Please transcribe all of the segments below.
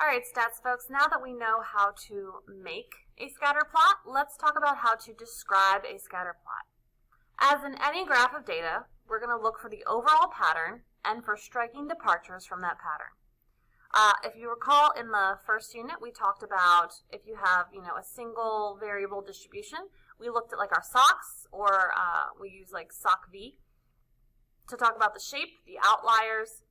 Alright, stats folks, now that we know how to make a scatter plot, let's talk about how to describe a scatter plot. As in any graph of data, we're going to look for the overall pattern and for striking departures from that pattern. If you recall in the first unit, we talked about if you have, a single variable distribution, we looked at like our SOCs, or we use like SOC-V to talk about the shape, the outliers,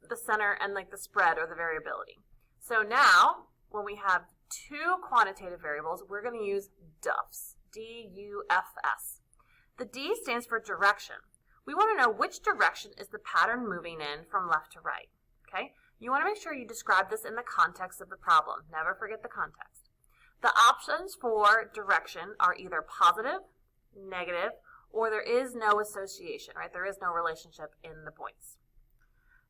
the center, and like the spread or the variability. So now, when we have two quantitative variables, we're going to use DUFS, D-U-F-S. The D stands for direction. We want to know which direction is the pattern moving in from left to right, okay? You want to make sure you describe this in the context of the problem. Never forget the context. The options for direction are either positive, negative, or there is no association, right? There is no relationship in the points.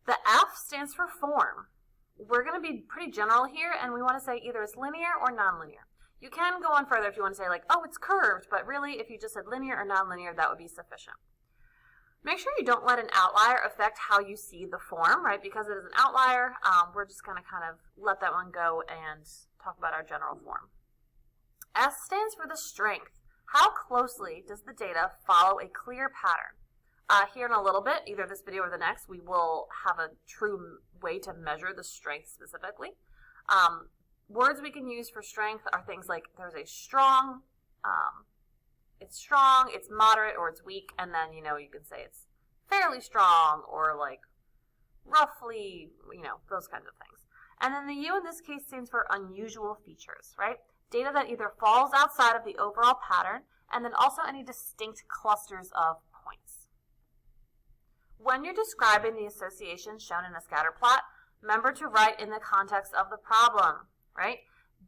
The F stands for form. We're going to be pretty general here, and we want to say either it's linear or nonlinear. You can go on further if you want to say like, oh, it's curved, but really if you just said linear or nonlinear, that would be sufficient. Make sure you don't let an outlier affect how you see the form, right? Because it is an outlier, we're just going to kind of let that one go and talk about our general form. S stands for the strength. How closely does the data follow a clear pattern? Here in a little bit, either this video or the next, we will have a true way to measure the strength specifically. Words we can use for strength are things like there's a strong, it's moderate, or it's weak, and then, you can say it's fairly strong, or like roughly, those kinds of things. And then the U in this case stands for unusual features, right? Data that either falls outside of the overall pattern, and then also any distinct clusters of points. When you're describing the association shown in a scatter plot, remember to write in the context of the problem, right?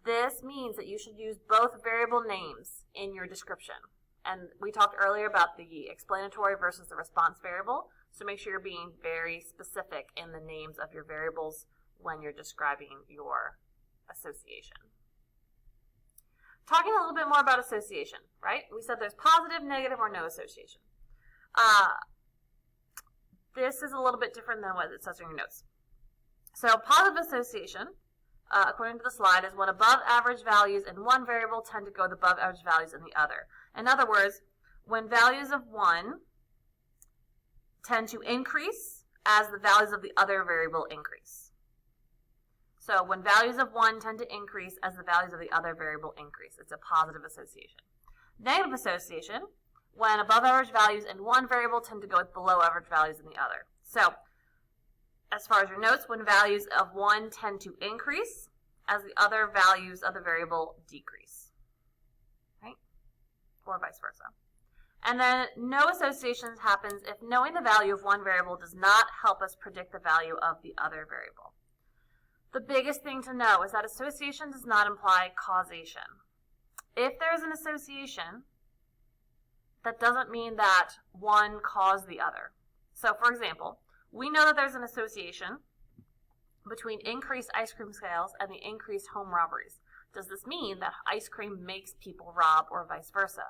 This means that you should use both variable names in your description. And we talked earlier about the explanatory versus the response variable, so make sure you're being very specific in the names of your variables when you're describing your association. Talking a little bit more about association, right? We said there's positive, negative, or no association. This is a little bit different than what it says in your notes. So positive association, according to the slide, is when above average values in one variable tend to go with above average values in the other. In other words, when values of one tend to increase as the values of the other variable increase. So when values of one tend to increase as the values of the other variable increase. It's a positive association. Negative association, when above average values in one variable tend to go with below average values in the other. So, as far as your notes, when values of one tend to increase as the other values of the variable decrease, right? Or vice versa. And then no associations happens if knowing the value of one variable does not help us predict the value of the other variable. The biggest thing to know is that association does not imply causation. If there is an association, that doesn't mean that one caused the other. So for example, we know that there's an association between increased ice cream sales and the increased home robberies. Does this mean that ice cream makes people rob or vice versa?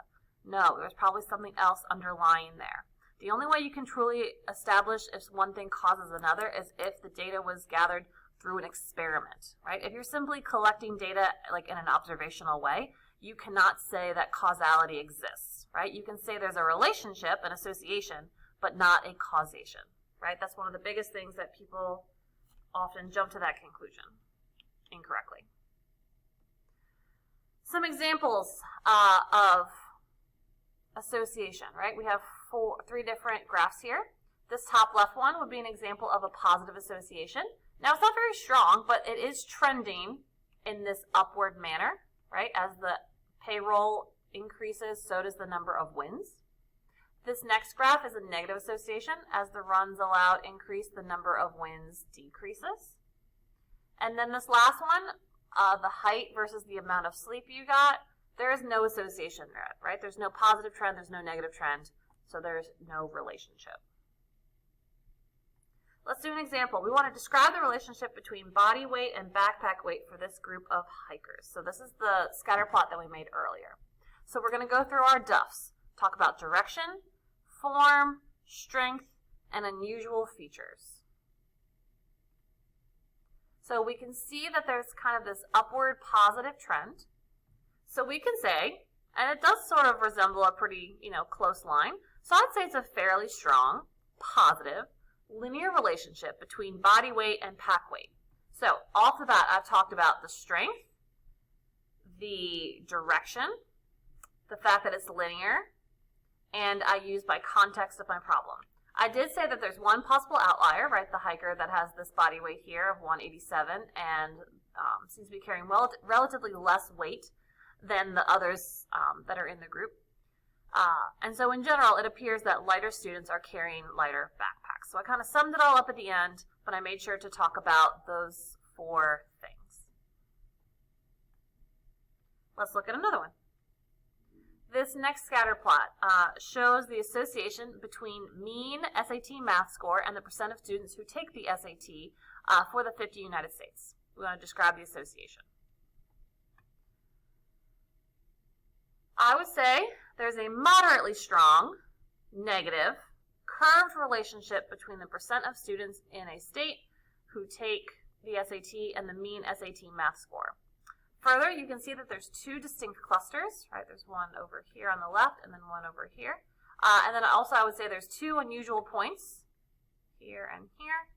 No, there's probably something else underlying there. The only way you can truly establish if one thing causes another is if the data was gathered through an experiment, right? If you're simply collecting data like in an observational way, you cannot say that causality exists, right? You can say there's a relationship, an association, but not a causation, right? That's one of the biggest things that people often jump to that conclusion incorrectly. Some examples of association, right? We have three different graphs here. This top left one would be an example of a positive association. Now, it's not very strong, but it is trending in this upward manner, right? As the payroll increases, so does the number of wins. This next graph is a negative association. As the runs allowed increase, the number of wins decreases. And then this last one, the height versus the amount of sleep you got, there is no association there, right? There's no positive trend, there's no negative trend, so there's no relationship. Let's do an example. We want to describe the relationship between body weight and backpack weight for this group of hikers. So this is the scatter plot that we made earlier. So we're going to go through our DUFS, talk about direction, form, strength, and unusual features. So we can see that there's kind of this upward positive trend. So we can say, and it does sort of resemble a pretty, close line. So I'd say it's a fairly strong, positive, linear relationship between body weight and pack weight. So off the bat, I've talked about the strength, the direction, the fact that it's linear, and I use by context of my problem. I did say that there's one possible outlier, right? The hiker that has this body weight here of 187 and seems to be carrying relatively less weight than the others that are in the group. And so in general, it appears that lighter students are carrying lighter backpacks. So I kind of summed it all up at the end, but I made sure to talk about those 4 things. Let's look at another one. This next scatter plot shows the association between mean SAT math score and the percent of students who take the SAT for the 50 United States. We want to describe the association. I would say there's a moderately strong, negative, curved relationship between the percent of students in a state who take the SAT and the mean SAT math score. Further, you can see that there's 2 distinct clusters, right? There's one over here on the left and then one over here. And then also I would say there's 2 unusual points, here and here,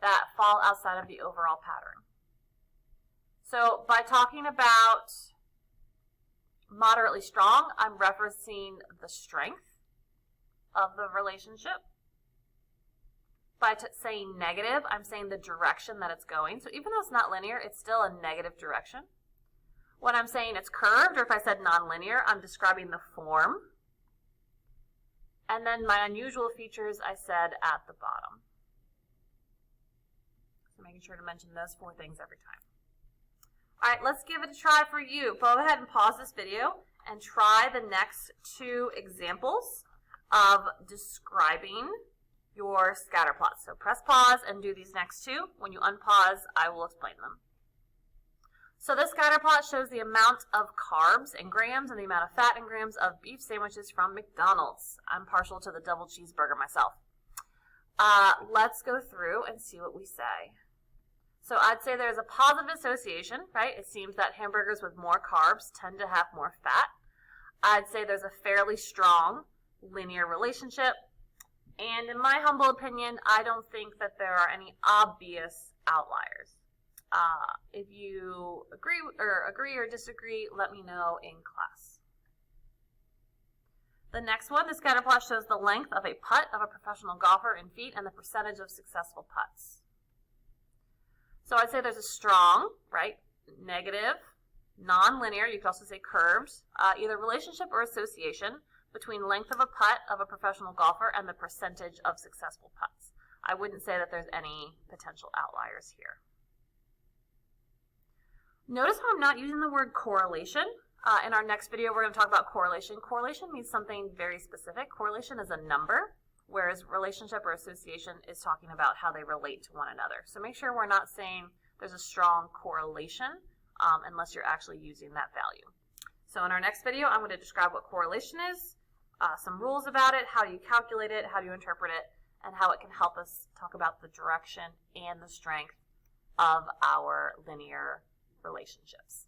that fall outside of the overall pattern. So by talking about moderately strong, I'm referencing the strength of the relationship. By saying negative, I'm saying the direction that it's going. So even though it's not linear, it's still a negative direction. When I'm saying it's curved, or if I said nonlinear, I'm describing the form. And then my unusual features I said at the bottom. So making sure to mention those 4 things every time. All right, let's give it a try for you. Go ahead and pause this video and try the next 2 examples of describing your scatter plots. So press pause and do these next 2. When you unpause, I will explain them. So this scatter plot shows the amount of carbs in grams and the amount of fat in grams of beef sandwiches from McDonald's. I'm partial to the double cheeseburger myself. Let's go through and see what we say. So I'd say there's a positive association, right? It seems that hamburgers with more carbs tend to have more fat. I'd say there's a fairly strong linear relationship. And in my humble opinion, I don't think that there are any obvious outliers. If you agree or disagree, let me know in class. The next one, the scatter plot shows the length of a putt of a professional golfer in feet and the percentage of successful putts. So I'd say there's a strong, right, negative, non-linear, you could also say curved, either relationship or association between length of a putt of a professional golfer and the percentage of successful putts. I wouldn't say that there's any potential outliers here. Notice how I'm not using the word correlation. In our next video, we're going to talk about correlation. Correlation means something very specific. Correlation is a number, whereas relationship or association is talking about how they relate to one another. So make sure we're not saying there's a strong correlation unless you're actually using that value. So in our next video, I'm going to describe what correlation is, some rules about it, how do you calculate it, how do you interpret it, and how it can help us talk about the direction and the strength of our linear relationships.